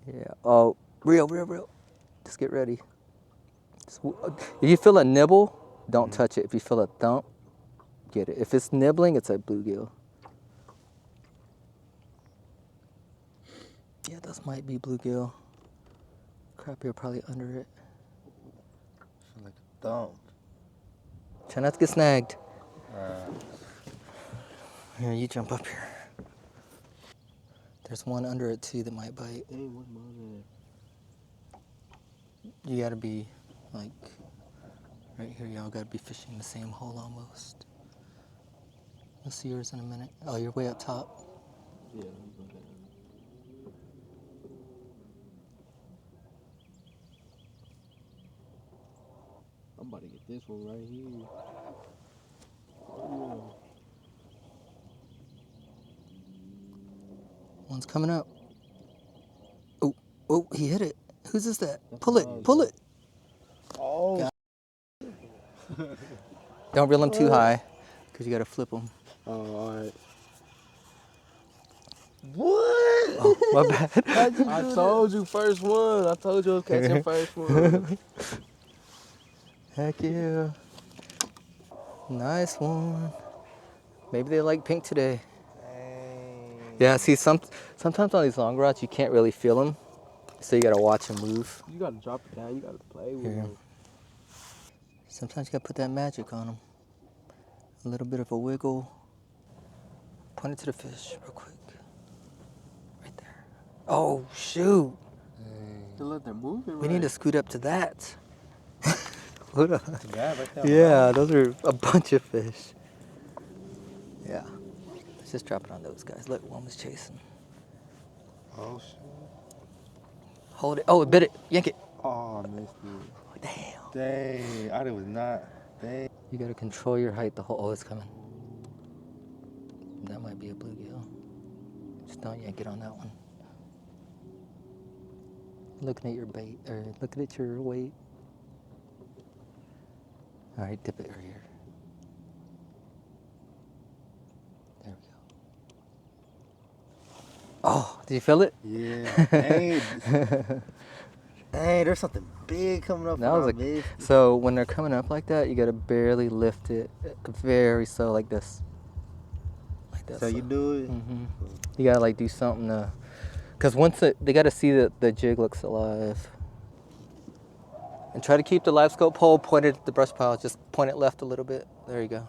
Yeah. Oh, real. Just get ready. If you feel a nibble, don't touch it. If you feel a thump, get it. If it's nibbling, it's a bluegill. Yeah, those might be bluegill. Crappie are probably under it. Feel like a thump. Try not to get snagged. Here, you jump up here. There's one under it too that might bite. Hey, what mother? You gotta be like right here. Y'all gotta be fishing the same hole almost. You'll see yours in a minute. Oh, you're way up top. Yeah. I'm about to get this one right here. Oh, One's coming up. Oh, he hit it. Whose is that? Pull it. Oh. Don't reel them too high, because you gotta flip them. Oh, all right. What? Oh, my bad. I told you first one. I told you I was catching first one. Heck yeah. Nice one. Maybe they like pink today. Dang. Yeah, see, sometimes on these long rods, you can't really feel them. So you gotta watch them move. You gotta drop it down. You gotta play with Here. it. Sometimes you gotta put that magic on them. A little bit of a wiggle. Point it to the fish real quick. Right there. Oh, shoot. To let them move it. We need to scoot up to that. What a- Yeah, right there. Yeah, those are a bunch of fish. Yeah. Let's just drop it on those guys. Look, one was chasing. Oh shit. Hold it. Oh, it bit it. Yank it. Oh, I missed it. Damn. Dang, I was not. Dang. You gotta control your height the whole. Oh, it's coming. That might be a bluegill. Just don't yank it on that one. Looking at your bait, or looking at your weight. All right, dip it right here. There we go. Oh, did you feel it? Yeah. Dang. Dang, there's something big coming up. That was so when they're coming up like that, you gotta barely lift it, very slow, like this. Like that. So you do it. Mm-hmm. You gotta like do something to, cause once they gotta see that the jig looks alive. And try to keep the Livescope pole pointed at the brush pile. Just point it left a little bit. There you go.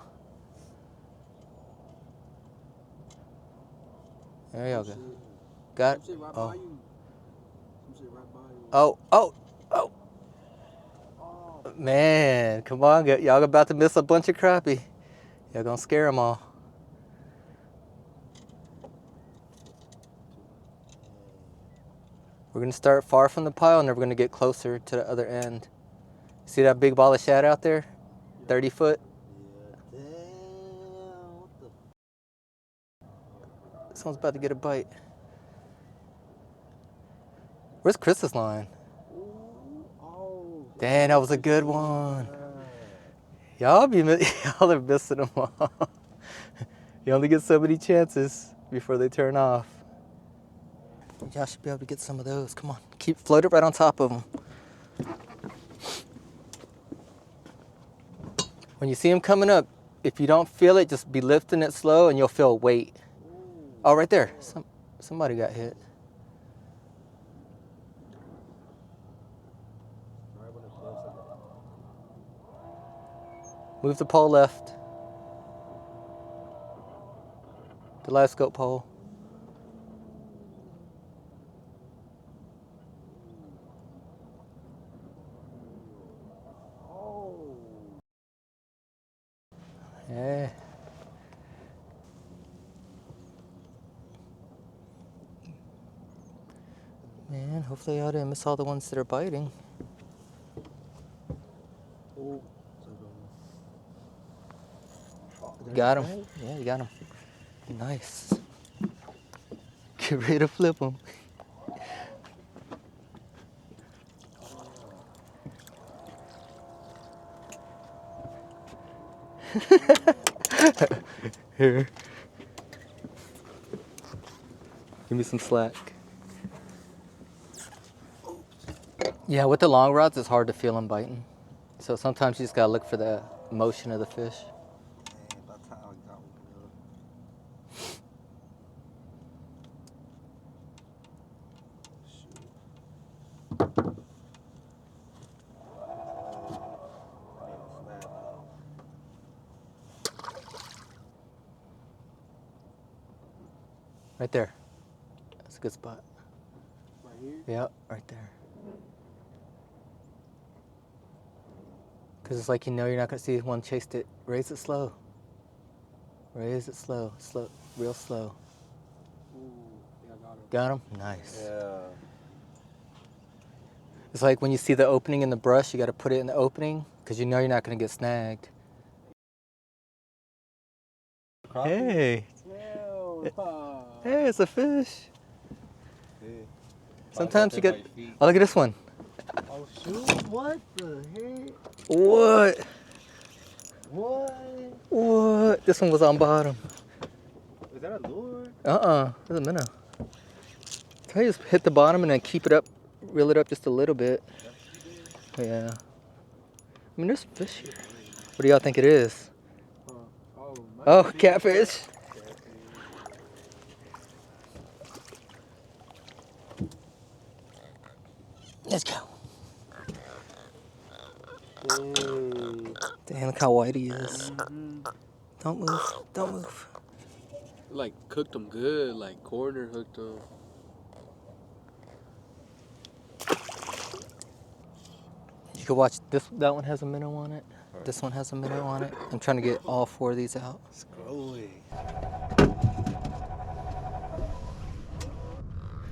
There you go. Got it. Oh. Man, come on, y'all about to miss a bunch of crappie. Y'all gonna scare them all. We're gonna start far from the pile and then we're gonna get closer to the other end. See that big ball of shad out there? 30 foot? Yeah, damn. What the? Someone's about to get a bite. Where's Chris's line? Oh. Damn, that was a good one. Y'all are missing them all. You only get so many chances before they turn off. Y'all should be able to get some of those. Come on, float it right on top of them. When you see them coming up, if you don't feel it, just be lifting it slow and you'll feel weight. Oh, right there. Somebody got hit. Move the pole left. The Livescope pole. Yeah. Man, hopefully y'all didn't miss all the ones that are biting. Oh. Got him. Yeah, you got him. Nice. Get ready to flip him. Here. Give me some slack. Yeah, with the long rods, it's hard to feel them biting. So sometimes you just gotta look for the motion of the fish. Man, by the time I got one, Right there. That's a good spot. right here. Yep, right there. Because it's like you know you're not gonna see one chase it. Raise it slow. Raise it slow. Slow. Real slow. Ooh, yeah, I got him. Got him? Nice. Yeah. It's like when you see the opening in the brush, you gotta put it in the opening because you know you're not gonna get snagged. Crappie? Hey. Hell nah. Hey, it's a fish. Yeah. Sometimes you get. Oh, look at this one. Oh shoot! What the heck? What? What? What? This one was on bottom. Is that a lure? That's a minnow. Try to just hit the bottom and then keep it up, reel it up just a little bit. Yeah. I mean, there's fish here. What do y'all think it is? Oh, catfish. Let's go. Damn, look how white he is. Don't move. Don't move. Like cooked them good, like corner hooked them. You can watch this. That one has a minnow on it. This one has a minnow on it. I'm trying to get all 4 of these out. Scrolling.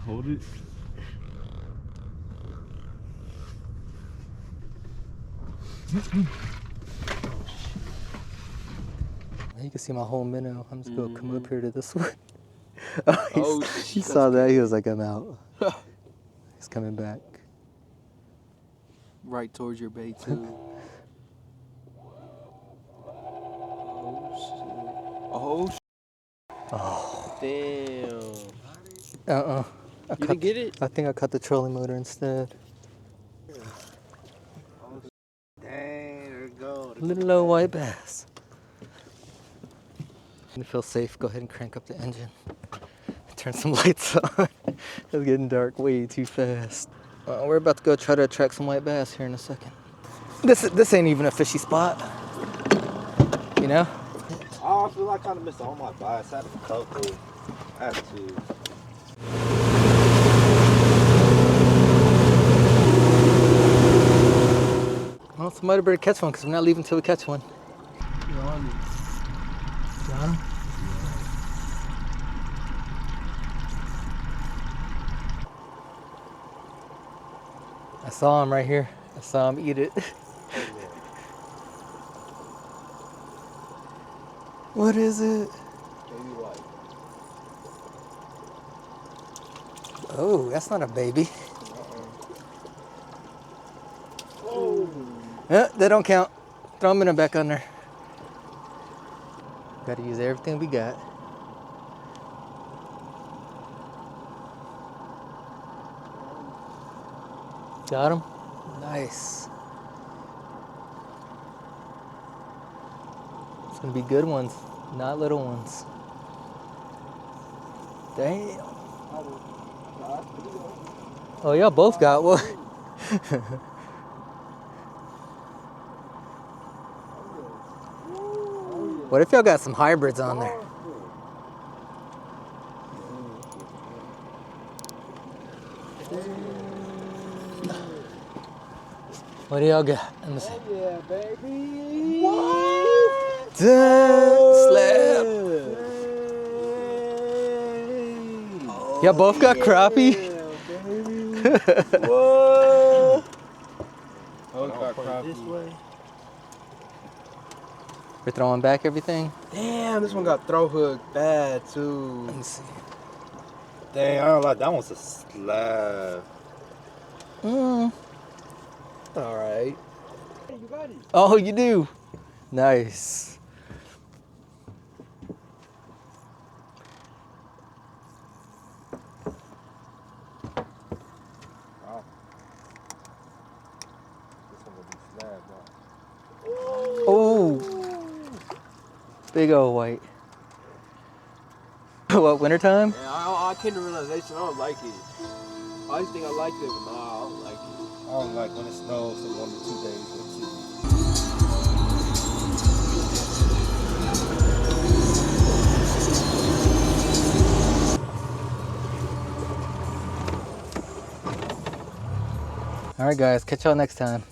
Hold it. You can see my whole minnow. I'm just gonna come up here to this one. He shit, saw that. He was like, I'm out. He's coming back. Right towards your bait too. Oh shit. Oh. Damn. You didn't get it? I think I cut the trolling motor instead. Dang, there it goes. Little low white bass. You feel safe, go ahead and crank up the engine. Turn some lights on. It's getting dark way too fast. We're about to go try to attract some white bass here in a second. This ain't even a fishy spot. You know? I feel like I kind of missed all my bias. I had a couple. I had two. Well, somebody better catch one because we're not leaving until we catch one. Got him? I saw him right here. I saw him eat it. What is it? Baby white. Oh, that's not a baby. Oh. They don't count. Throw them in the back under. Gotta use everything we got. Got him? Nice. It's gonna be good ones, not little ones. Damn. Oh, y'all both got one. What if y'all got some hybrids on there? What do y'all got? Let me see. Oh yeah, baby. What? Slap. Y'all both got crappie? Whoa. Oh, got crappie. This way. We're throwing back everything? Damn, this one got throw hook bad too. Let me see. Dang, I don't like that one's a slab. All right. Hey, you got it. Oh, you do? Nice. Big old white. What, wintertime? Yeah, I came to realization I don't like it. I used to think I liked it, but nah, I don't like it. I don't like when it snows for 1 to 2 days. All right, guys, catch y'all next time.